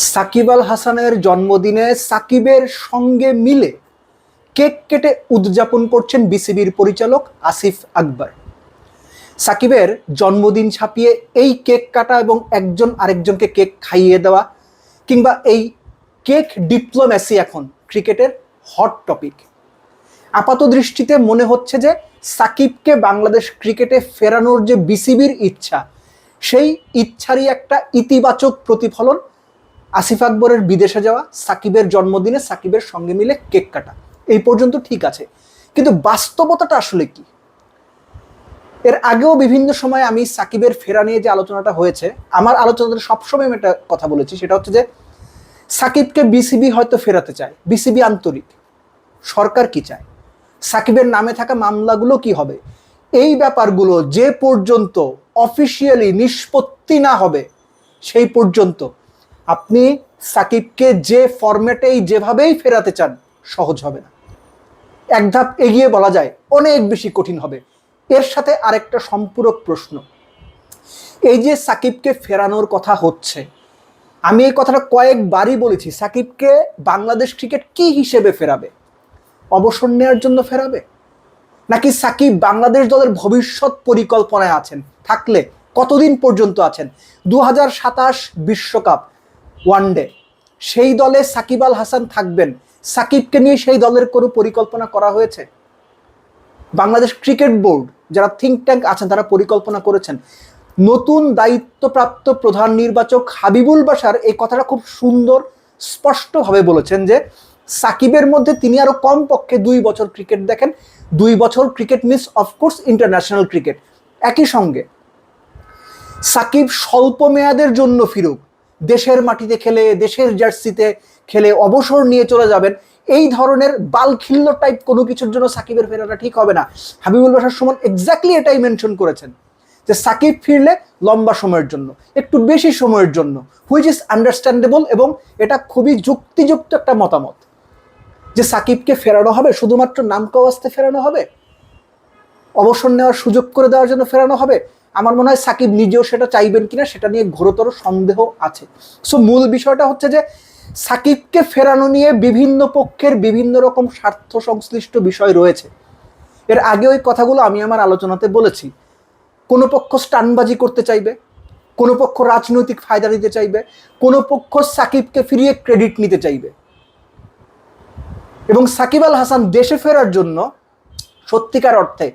সাকিব আল হাসানের জন্মদিনে সাকিবের সঙ্গে মিলে কেক কেটে উদযাপন করছেন বিসিবির পরিচালক আসিফ আকবর। সাকিবের জন্মদিন ছাপিয়ে এই কেক কাটা এবং একজন আরেকজনকে কেক খাইয়ে দেওয়া কিংবা এই কেক ডিপ্লোম্যাসি এখন ক্রিকেটের হট টপিক। আপাত দৃষ্টিতে মনে হচ্ছে যে সাকিবকে বাংলাদেশ ক্রিকেটে ফেরানোর যে বিসিবির ইচ্ছা, সেই ইচ্ছারই একটা ইতিবাচক প্রতিফলন আসিফ আকবরের বিদেশে যাওয়া, সাকিবের জন্মদিনে সাকিবের সঙ্গে মিলে কেক কাটা। এই পর্যন্ত ঠিক আছে, কিন্তু বাস্তবতাটা আসলে কি? এর আগেও বিভিন্ন সময় আমি সাকিবের ফেরা নিয়ে যে আলোচনাটা হয়েছে, আমার আলোচনাতে সবসময় আমি একটা কথা বলেছি, সেটা হচ্ছে যে সাকিবকে বিসিবি হয়তো ফেরাতে চায়, বিসিবি আন্তরিক, সরকার কি চায়, সাকিবের নামে থাকা মামলাগুলো কি হবে, এই ব্যাপারগুলো যে পর্যন্ত অফিসিয়ালি নিষ্পত্তি না হবে সেই পর্যন্ত আপনি সাকিবকে যে ফরম্যাটেই যেভাবেই ফেরাতে চান সহজ হবে না। এক ধাপ এগিয়ে বলা যায় অনেক বেশি কঠিন হবে। এর সাথে আরেকটা সম্পূরক প্রশ্ন, এই যে সাকিবকে ফেরানোর কথা হচ্ছে, আমি এই কথাটা কয়েকবারই বলেছি, সাকিবকে বাংলাদেশ ক্রিকেট কি হিসেবে ফেরাবে? অবসর নেওয়ার জন্য ফেরাবে, নাকি সাকিব বাংলাদেশ দলের ভবিষ্যৎ পরিকল্পনায় আছেন? থাকলে কতদিন পর্যন্ত আছেন? 2027 বিশ্বকাপ ওয়ানডে, সেই দলে সাকিব আল হাসান থাকবেন, সাকিবকে নিয়ে সেই দলের কোনো পরিকল্পনা করা হয়েছে? বাংলাদেশ ক্রিকেট বোর্ড, যারা থিঙ্ক ট্যাঙ্ক আছেন, তারা পরিকল্পনা করেছেন। নতুন দায়িত্বপ্রাপ্ত প্রধান নির্বাচক হাবিবুল বাশার এই কথাটা খুব সুন্দর স্পষ্টভাবে বলেছেন যে সাকিবের মধ্যে তিনি আরো কমপক্ষে 2 বছর ক্রিকেট দেখেন, 2 বছর cricket miss of course international cricket. একই সঙ্গে সাকিব স্বল্প মেয়াদের জন্য ফিরুক, দেশের মাটিতে খেলে, দেশের জার্সিতে খেলে অবসর নিয়ে চলে যাবেন, এই ধরনের বালখিল্য টাইপ কোনো কিছুর জন্য সাকিবের ফেরাটা ঠিক হবে না। হাবিবুল বাশার সুমন এক্স্যাক্টলি এটাই মেনশন করেছেন যে সাকিব ফিরলে লম্বা সময়ের জন্য, একটু বেশি সময়ের জন্য, হুইচ ইজ আন্ডারস্ট্যান্ডেবল, এবং এটা খুবই যুক্তিযুক্ত একটা মতামত যে সাকিবকে ফেরানো হবে শুধুমাত্র নামকাওয়াস্তে ফেরানো হবে, অবসর নেওয়ার সুযোগ করে দেওয়ার জন্য ফেরানো হবে। আমার মনে হয় সাকিব নিজেও সেটা চাইবেন কিনা সেটা নিয়ে ঘোরতর সন্দেহ আছে। সো মূল বিষয়টা হচ্ছে যে সাকিবকে ফেরানো নিয়ে বিভিন্ন পক্ষের বিভিন্ন রকম স্বার্থ সংশ্লিষ্ট বিষয় রয়েছে। এর আগে ওই কথাগুলো আমি আমার আলোচনাতে বলেছি। কোনো পক্ষ স্টানবাজি করতে চাইবে, কোনো পক্ষ রাজনৈতিক ফায়দা নিতে চাইবে, কোনো পক্ষ সাকিবকে ফিরিয়ে ক্রেডিট নিতে চাইবে। এবং সাকিব আল হাসান দেশে ফেরার জন্য সত্যিকার অর্থে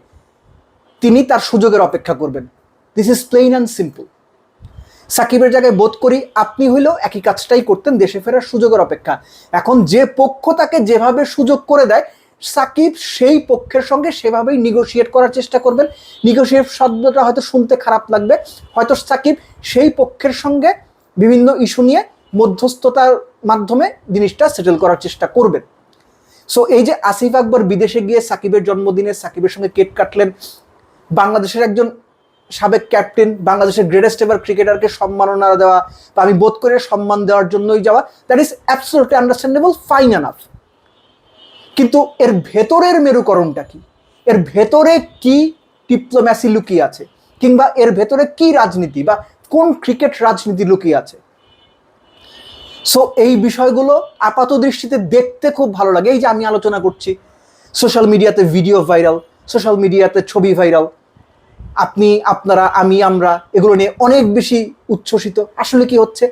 তিনি তার সুযোগের অপেক্ষা করবেন। This is plain and simple. সাকিবের জায়গায় বোধ করি আপনি হইলেও একই কাজটাই করতেন, দেশে ফেরার সুযোগের অপেক্ষা। এখন যে পক্ষ তাকে যেভাবে সুযোগ করে দেয়, সাকিব সেই পক্ষের সঙ্গে সেভাবেই নিগোশিয়েট করার চেষ্টা করবেন। নিগোশিয়েট শব্দটা হয়তো শুনতে খারাপ লাগবে, হয়তো সাকিব সেই পক্ষের সঙ্গে বিভিন্ন ইস্যু নিয়ে মধ্যস্থতার মাধ্যমে জিনিসটা সেটেল করার চেষ্টা করবেন। সো এই যে আসিফ আকবর বিদেশে গিয়ে সাকিবের জন্মদিনে সাকিবের সঙ্গে কেক কাটলেন, বাংলাদেশের একজন সাবেক ক্যাপ্টেন, বাংলাদেশের গ্রেটেস্ট এভার ক্রিকেটারকে সম্মাননা দেওয়া বা আমি বোধ করে সম্মান দেওয়ার জন্যই যাওয়া, that is absolutely understandable, fine enough. কিন্তু এর ভেতরের মেরুকরণটা কি? এর ভেতরে কি ডিপ্লোম্যাসি লুকিয়ে আছে, কিংবা এর ভেতরে কি রাজনীতি বা কোন ক্রিকেট রাজনীতি লুকিয়ে আছে? সো এই বিষয়গুলো আপাত দৃষ্টিতে দেখতে খুব ভালো লাগে। এই যে আমি আলোচনা করছি, সোশ্যাল মিডিয়াতে ভিডিও ভাইরাল, সোশ্যাল মিডিয়াতে ছবি ভাইরাল, আপনি, আপনারা, আমি, আমরা এগুলো নিয়ে অনেক বেশি উচ্ছ্বসিত। আসলে কি হচ্ছে,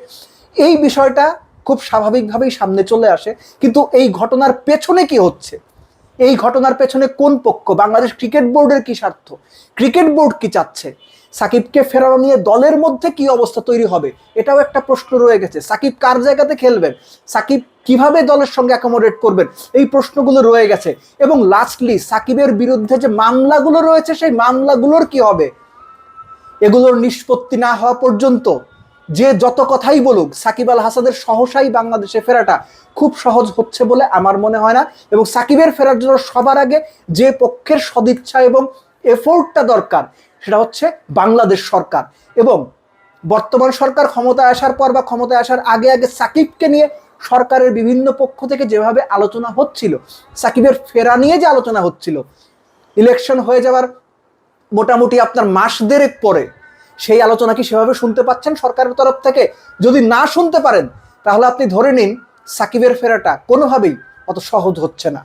এই বিষয়টা খুব স্বাভাবিকভাবেই সামনে চলে আসে, কিন্তু এই ঘটনার পেছনে কি হচ্ছে, এই ঘটনার পেছনে কোন পক্ষ, বাংলাদেশ ক্রিকেট বোর্ডের কি স্বার্থ, ক্রিকেট বোর্ড কি চাচ্ছে, সাকিবকে ফেরানো নিয়ে দলের মধ্যে কি অবস্থা তৈরি হবে, এটাও একটা প্রশ্ন রয়ে গেছে। সাকিব কার জায়গাতে খেলবেন, সাকিব কিভাবে দলের সঙ্গে অ্যাকোমোডেট করবেন, এই প্রশ্নগুলো রয়ে গেছে। এবং লাস্টলি সাকিবের বিরুদ্ধে যে মামলাগুলো রয়েছে, সেই মামলাগুলোর কি হবে? এগুলোর নিষ্পত্তি না হওয়া পর্যন্ত যে যত কথাই বলুক, সাকিব আল হাসানের সহসাই বাংলাদেশে ফেরাটা খুব সহজ হচ্ছে বলে আমার মনে হয় না। এবং সাকিবের ফেরার জন্য সবার আগে যে পক্ষের সদিচ্ছা এবং এফোর্টটা দরকার, সেটা হচ্ছে বাংলাদেশ সরকার। এবং বর্তমান সরকার ক্ষমতায় আসার পর বা ক্ষমতায় আসার আগে আগে সাকিবকে নিয়ে সরকারের বিভিন্ন পক্ষ থেকে যেভাবে আলোচনা হচ্ছিল, সাকিবের ফেরা নিয়ে যে আলোচনা হচ্ছিল, ইলেকশন হয়ে যাওয়ার মোটামুটি আপনার মাস দেড়েক পরে সেই আলোচনা কি সেভাবে শুনতে পাচ্ছেন সরকারের তরফ থেকে? যদি না শুনতে পারেন, তাহলে আপনি ধরে নিন সাকিবের ফেরাটা কোনোভাবেই অত সহজ হচ্ছে না।